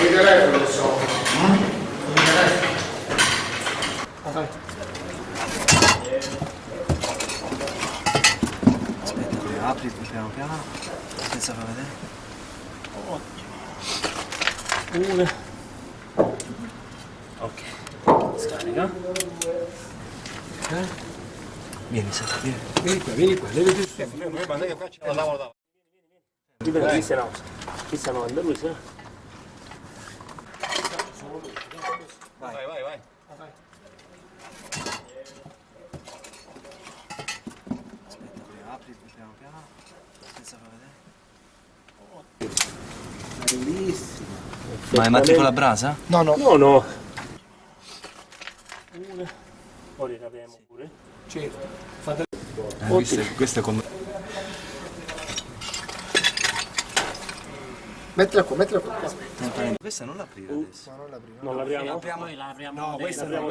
Il telefono adesso. Il telefono. Aspetta, apri piano piano, senza far vedere. Ottimo. Ok, scarica. Vieni, Sara, vieni. Vieni qua, levi il sistema. Qui se no, lui se no. Vai. Aspetta, apri piano piano, senza far vedere. Bellissimo. Ma è matti con la brasa? No. No. Poi li capiamo pure. Certo. Questo è come... Mettila qua. Questa non l'aprire adesso. No, non la prima. Non l'apriamo? Noi la apriamo. No, questa no. No.